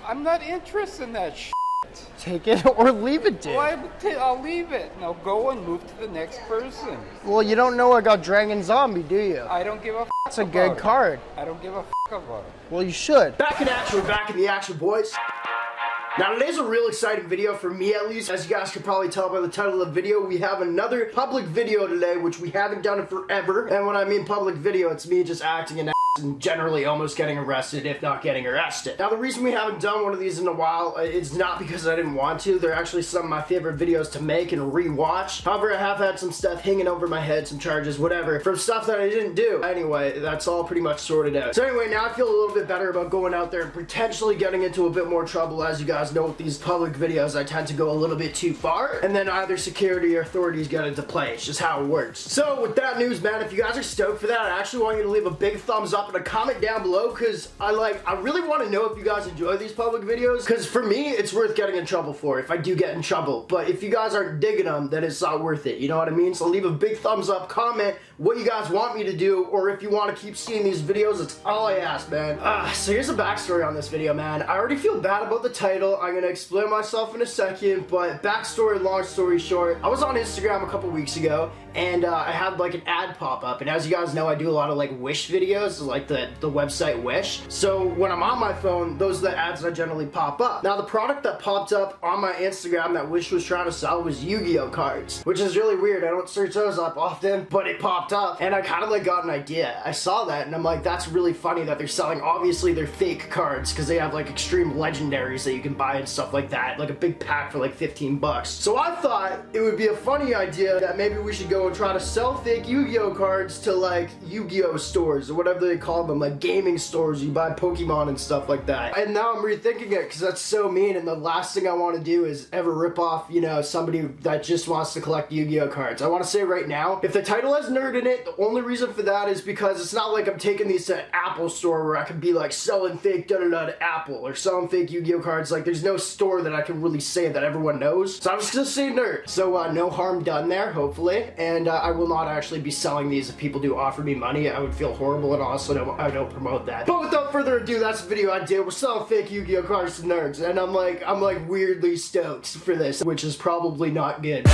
I'm not interested in that shit. Take it or leave it, dude. Well, I'll leave it. Now go and move to the next person. Well, you don't know I got Dragon Zombie, do you? I don't give a f*** It's a good card. I don't give a f*** about it. Well, you should. Back in action, we're back in the action, boys. Now today's a real exciting video for me at least. As you guys can probably tell by the title of the video, we have another public video today, which we haven't done in forever. And when I mean public video, it's me just acting an ass and generally almost getting arrested, if not getting arrested. Now the reason we haven't done one of these in a while, it's not because I didn't want to. They're actually some of my favorite videos to make and rewatch. However, I have had some stuff hanging over my head, some charges, whatever, from stuff that I didn't do. Anyway, that's all pretty much sorted out. So anyway, now I feel a little bit better about going out there and potentially getting into a bit more trouble. As you guys know, with these public videos, I tend to go a little bit too far, and then either security or authorities get into play. It's just how it works. So with that news, man, if you guys are stoked for that, I actually want you to leave a big thumbs up and a comment down below, because I really want to know if you guys enjoy these public videos, because for me, it's worth getting in trouble for if I do get in trouble. But if you guys aren't digging them, then it's not worth it. You know what I mean? So leave a big thumbs up, comment what you guys want me to do, or if you want to keep seeing these videos, that's all I ask, man. So here's a backstory on this video, man. I already feel bad about the title. I'm gonna explain myself in a second, but backstory, long story short, I was on Instagram a couple weeks ago, and I had like an ad pop up, and as you guys know, I do a lot of like Wish videos, like the website Wish. So when I'm on my phone, those are the ads that generally pop up. Now the product that popped up on my Instagram that Wish was trying to sell was Yu-Gi-Oh cards, which is really weird. I don't search those up often, but it popped up, and I kind of like got an idea. I saw that, and I'm like, that's really funny that they're selling, obviously they're fake cards, because they have like extreme legendaries that you can buy and stuff like that, like a big pack for like 15 bucks. So I thought it would be a funny idea that maybe we should go and try to sell fake Yu-Gi-Oh cards to like Yu-Gi-Oh stores or whatever they call them, like gaming stores. You buy Pokémon and stuff like that. And now I'm rethinking it because that's so mean, and the last thing I want to do is ever rip off, you know, somebody that just wants to collect Yu-Gi-Oh cards. I want to say right now, if the title has nerd in it, the only reason for that is because it's not like I'm taking these to an Apple store where I could be like selling fake da-da-da to Apple or selling fake Yu-Gi-Oh cards. Like there's no store that I can really say that everyone knows. So I'm just gonna say nerd. So no harm done there, hopefully. And I will not actually be selling these if people do offer me money. I would feel horrible, and also I don't promote that. But without further ado, that's the video I did. We're selling fake Yu-Gi-Oh cards to nerds, and I'm like weirdly stoked for this, which is probably not good.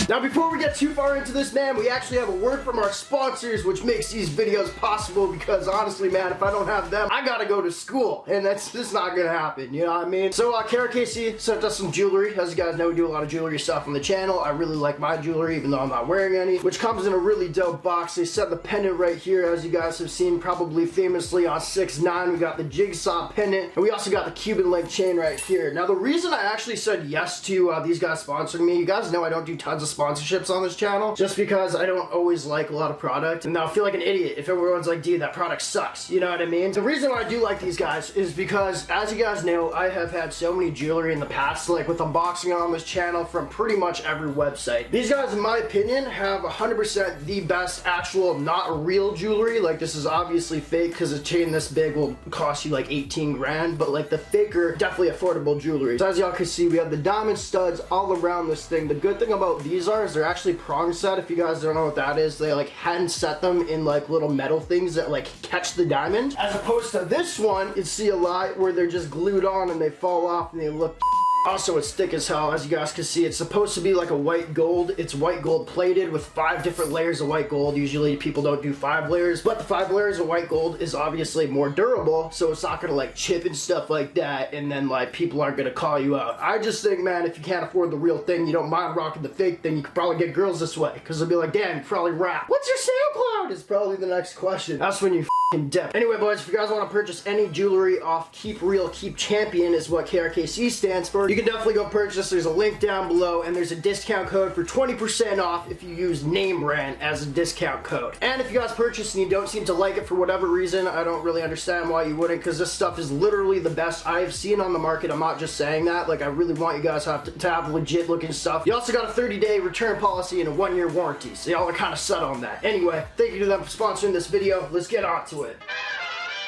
Now before we get too far into this, man, we actually have a word from our sponsors, which makes these videos possible, because honestly, man, if I don't have them, I gotta go to school, and that's just not gonna happen, you know what I mean? So KRKC sent us some jewelry. As you guys know, we do a lot of jewelry stuff on the channel. I really like my jewelry, even though I'm not wearing any, which comes in a really dope box. They sent the pendant right here, as you guys have seen probably famously on 6ix9ine. We got the jigsaw pendant, and we also got the Cuban link chain right here. Now the reason I actually said yes to these guys sponsoring me, you guys know I don't do tons of sponsorships on this channel, just because I don't always like a lot of product, and I'll feel like an idiot if everyone's like, dude, that product sucks, you know what I mean? The reason why I do like these guys is because, as you guys know, I have had so many jewelry in the past, like with unboxing on this channel from pretty much every website. These guys, in my opinion, have 100% the best actual not real jewelry. Like this is obviously fake, because a chain this big will cost you like 18 grand, but like the faker, definitely affordable jewelry. So as y'all can see, we have the diamond studs all around this thing. The good thing about these is they're actually prong set. If you guys don't know what that is, they like hand set them in like little metal things that like catch the diamond, as opposed to this one you see a lot where they're just glued on and they fall off and they look. Also, it's thick as hell. As you guys can see, it's supposed to be like a white gold. It's white gold plated with 5 different layers of white gold. Usually people don't do 5 layers, but the 5 layers of white gold is obviously more durable, so it's not gonna like chip and stuff like that, and then like people aren't gonna call you out. I just think, man, if you can't afford the real thing, you don't mind rocking the fake thing, you could probably get girls this way, because they'll be like, damn, you probably rap. What's your SoundCloud? Is probably the next question. That's when you dip. Anyway, boys, if you guys want to purchase any jewelry off Keep Real, Keep Champion is what KRKC stands for, you can definitely go purchase. There's a link down below, and there's a discount code for 20% off if you use NameBran as a discount code. And if you guys purchase and you don't seem to like it for whatever reason, I don't really understand why you wouldn't, because this stuff is literally the best I have seen on the market. I'm not just saying that. Like, I really want you guys to have legit looking stuff. You also got a 30-day return policy and a 1-year warranty, so y'all are kind of set on that. Anyway, thank you to them for sponsoring this video. Let's get on to it.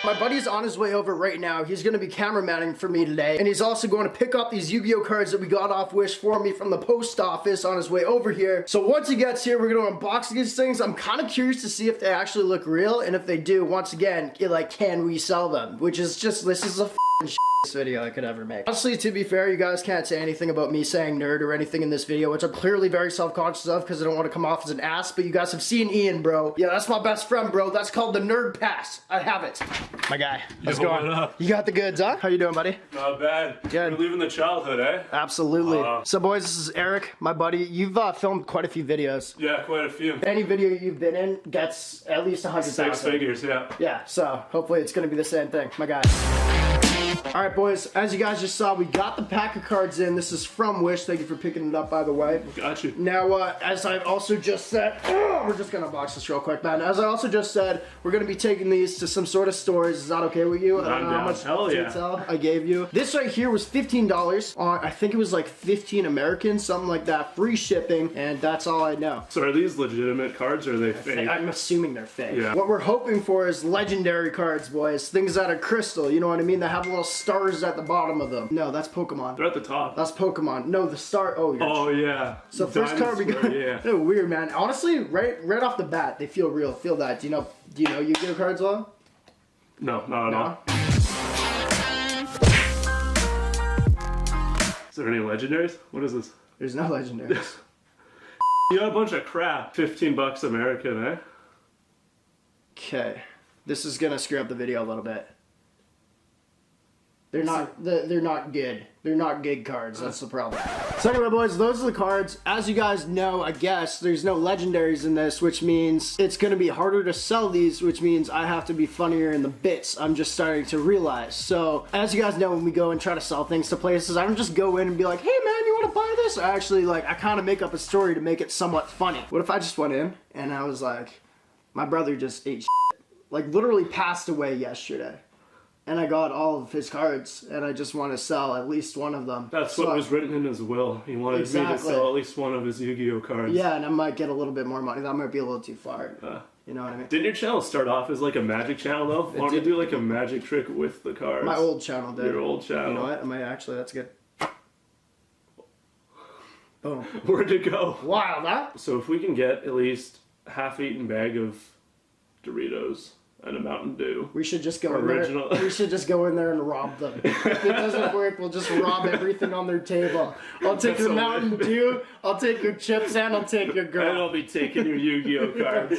My buddy's on his way over right now. He's going to be cameramanning for me today, and he's also going to pick up these Yu-Gi-Oh cards that we got off Wish for me from the post office on his way over here. So once he gets here, we're going to unbox these things. I'm kind of curious to see if they actually look real, and if they do, once again, like, can we sell them? Which is just, this is a f***ing shit video I could ever make. Honestly, to be fair, you guys can't say anything about me saying nerd or anything in this video, which I'm clearly very self-conscious of because I don't want to come off as an ass, but you guys have seen Ian, bro. Yeah, that's my best friend, bro. That's called the nerd pass. I have it. My guy. How's it going? You got the goods, huh? How you doing, buddy? Not bad. Good. We're leaving the childhood, eh? Absolutely. So, boys, this is Eric, my buddy. You've filmed quite a few videos. Yeah, quite a few. Any video you've been in gets at least 100,000. 6 figures, yeah. Yeah, so hopefully it's gonna be the same thing. My guy. Alright, boys, as you guys just saw, we got the pack of cards in. This is from Wish. Thank you for picking it up, by the way. Got you. Now, as I've also just said, we're just gonna box this real quick, man. As I also just said, we're gonna be taking these to some sort of stores. Is that okay with you? I don't know how much detail I gave you. This right here was $15 on, I think it was like 15 American, something like that. Free shipping, and that's all I know. So are these legitimate cards or are they fake? I'm assuming they're fake. Yeah. What we're hoping for is legendary cards, boys. Things that are crystal, you know what I mean? That have little stars at the bottom of them. No, that's Pokemon. They're at the top. That's Pokemon. No, the star. Oh, yeah. So first card we got. Yeah. They're weird, man. Honestly, right off the bat, they feel real. Feel that. Do you know Yu-Gi-Oh cards, Law? No, not at all. Is there any legendaries? What is this? There's no legendaries. You got a bunch of crap. 15 bucks American, eh? Okay. This is gonna screw up the video a little bit. They're not good. They're not good cards. That's the problem. So anyway, boys, those are the cards. As you guys know, I guess, there's no legendaries in this, which means it's going to be harder to sell these, which means I have to be funnier in the bits. I'm just starting to realize. So, as you guys know, when we go and try to sell things to places, I don't just go in and be like, hey man, you want to buy this? I actually, I kind of make up a story to make it somewhat funny. What if I just went in and I was like, my brother just ate shit. Like, literally passed away yesterday. And I got all of his cards, and I just want to sell at least one of them. That's what was written in his will. He wanted me to sell at least one of his Yu-Gi-Oh cards. Yeah, and I might get a little bit more money. That might be a little too far. You know what I mean? Didn't your channel start off as like a magic channel though? Why don't you do like a magic trick with the cards? My old channel did. Your old channel. You know what? That's good. Boom. Where'd it go? Wow, that? So if we can get at least half-eaten bag of Doritos and a Mountain Dew. We should just go in there. We should just go in there and rob them. If it doesn't work, we'll just rob everything on their table. I'll take your Mountain Dew, I'll take your chips, and I'll take your girl. And I'll be taking your Yu-Gi-Oh cards.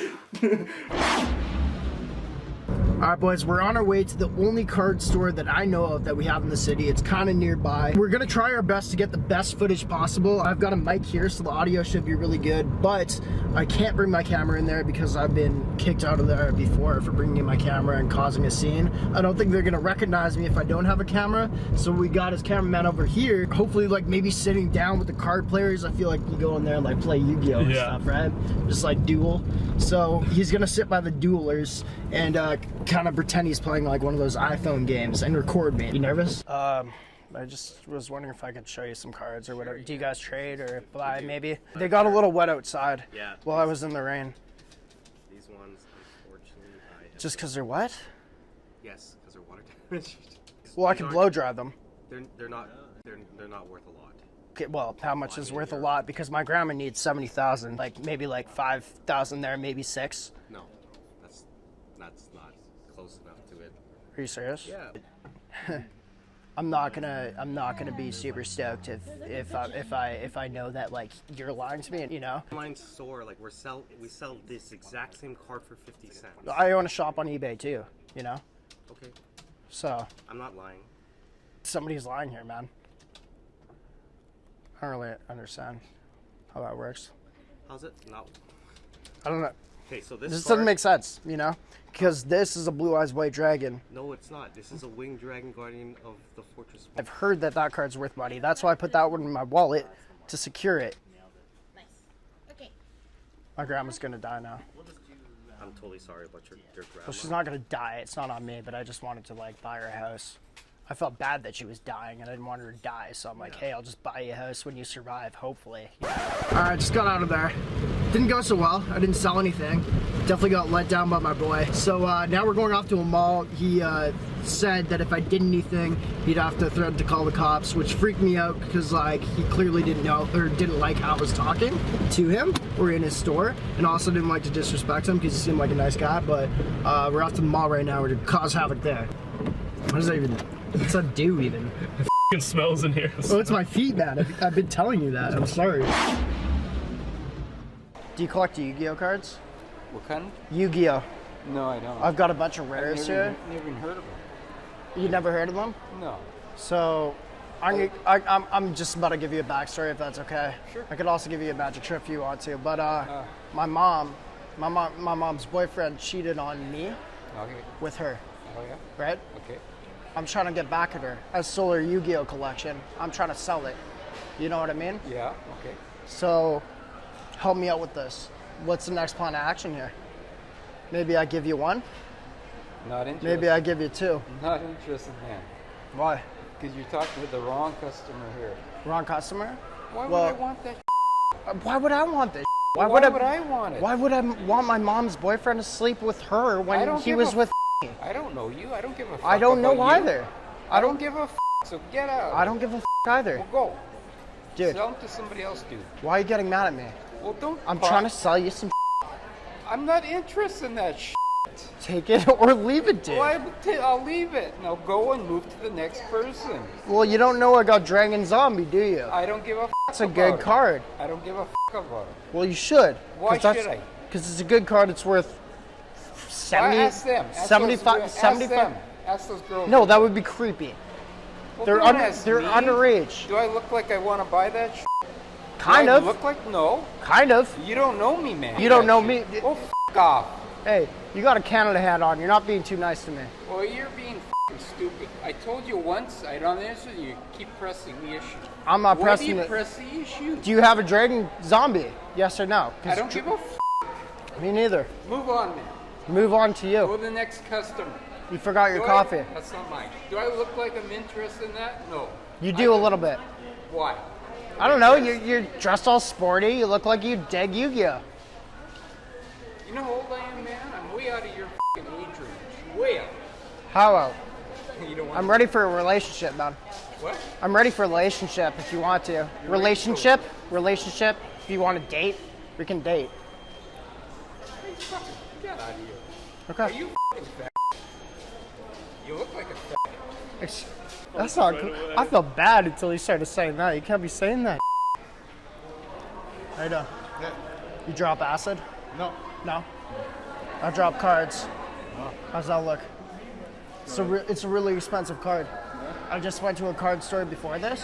Alright, boys, we're on our way to the only card store that I know of that we have in the city. It's kind of nearby. We're gonna try our best to get the best footage possible. I've got a mic here, so the audio should be really good, but I can't bring my camera in there because I've been kicked out of there before for bringing in my camera and causing a scene. I don't think they're gonna recognize me if I don't have a camera, so we got his cameraman over here. Hopefully, maybe sitting down with the card players. I feel like you go in there and play Yu-Gi-Oh and stuff, right? Just duel. So he's gonna sit by the duelers and kind of pretend he's playing one of those iPhone games and record me. You nervous? I just was wondering if I could show you some cards or whatever. Do you guys trade or buy maybe? They got a little wet outside while I was in the rain. These ones, unfortunately, I have... Just because they're wet? Yes, because they're water damaged. Well, I could blow dry them. They're not worth a lot. Okay, well, how much is worth a lot? Because my grandma needs 70,000, maybe 5,000 there, maybe 6. No, that's not close enough to it. Are you serious? Yeah. I'm not gonna be super stoked if I know that you're lying to me, you know. Online store, we sell this exact same card for 50 cents. I own a shop on eBay too, you know. Okay. So. I'm not lying. Somebody's lying here, man. I don't really understand how that works. How's it? No. I don't know. Okay, so this doesn't make sense, you know? Because this is a Blue Eyes White Dragon. No, it's not. This is a Winged Dragon Guardian of the Fortress. I've heard that card's worth money. That's why I put that one in my wallet to secure it. Nice. Okay. My grandma's gonna die now. I'm totally sorry about your grandma. Well, she's not gonna die. It's not on me, but I just wanted to buy her a house. I felt bad that she was dying and I didn't want her to die, so I'm hey, I'll just buy you a house when you survive, hopefully. Alright, just got out of there. Didn't go so well. I didn't sell anything. Definitely got let down by my boy. So now we're going off to a mall. He said that if I did anything, he'd have to threaten to call the cops, which freaked me out because he clearly didn't know or didn't like how I was talking to him or in his store, and also didn't like to disrespect him because he seemed like a nice guy. But we're off to the mall right now. We're to cause havoc there. What does that even do? It's a do even. It smells in here. Oh, it's my feet, man. I've been telling you that. I'm sorry. Do you collect Yu-Gi-Oh cards? What kind? Yu-Gi-Oh. No, I don't. I've got a bunch of rares here. Never even heard of them. You never heard of them? No. So, I'm just about to give you a backstory if that's okay. Sure. I could also give you a magic trick if you want to. But my mom's boyfriend cheated on me Okay. with her, Oh yeah. right? Okay. I'm trying to get back at her. I stole her Yu-Gi-Oh collection. I'm trying to sell it. You know what I mean? Yeah. Okay. So, help me out with this. What's the next plan of action here? Maybe I give you one. Not interested. Maybe I give you two. Not interested in that. Why? Because you're talking with the wrong customer here. Wrong customer? Why Well- would I want that? Why would I want this? Why would I want it? Why would I want my mom's boyfriend to sleep with her I when don't he give was a with? I don't know you. I don't give a fuck. I don't know about you. either. I don't give a so get out. I don't give a either, Well, go. dude. Sell them to somebody else, dude. Why are you getting mad at me? Well, don't. I'm trying to sell you some. I'm not interested in that shit. Take it or leave it, dude. Well, I'll leave it. Now go and move to the next person. Well, you don't know I got Dragon Zombie, do you? I don't give a It's a good card. I don't give a about it. Well, you should. Why should I? Because it's a good card. It's worth 70, Ask them. Ask 75, those, 75. Ask them. Ask those girls. No, that would be creepy. Well, They're don't ask they're me. underage. Do I look like I want to buy that shit? Kind Do I of. look like no. Kind of. You don't know me, man. You don't know me. Oh, off. Hey, you got a Canada hat on. You're not being too nice to me. Well, you're being stupid. I told you once. I don't answer. You keep pressing the issue. I'm not Why pressing do you it. press the issue? Do you have a Dragon Zombie? Yes or no? 'Cause I don't give a Me neither. Move on, man. Move on to Go you. to the next customer. You forgot your Do coffee. That's not mine. Do I look like I'm interested in that? No. You do a little bit. Why? I don't know. You're dressed all sporty. You look like you dig Yu-Gi-Oh. You know how old I am, man? I'm way out of your age range. Way out. How out? You don't want I'm ready for a relationship, man. What? I'm ready for a relationship if you want to. Relationship. If you want to date, we can date. Hey, fucking get out of here. Okay. Are you fucking fat? You look like a fat. That's not good. I felt bad until you started saying that. You can't be saying that. How you doing? Yeah. You drop acid? No. No. I drop cards. How's that look? It's a really expensive card. I just went to a card store before this,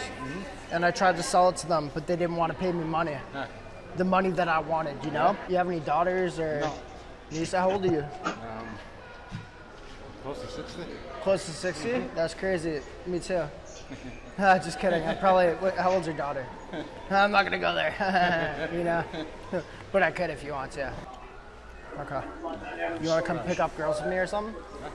and I tried to sell it to them, but they didn't want to pay me money. The money that I wanted, you know? You have any daughters or? No. Lisa, how old are you? Close to 60. Close to 60? That's crazy. Me too. Just kidding. I probably. How old's your daughter? I'm not gonna go there. You know, but I could if you want to. Okay. You want to come pick up girls with me or something?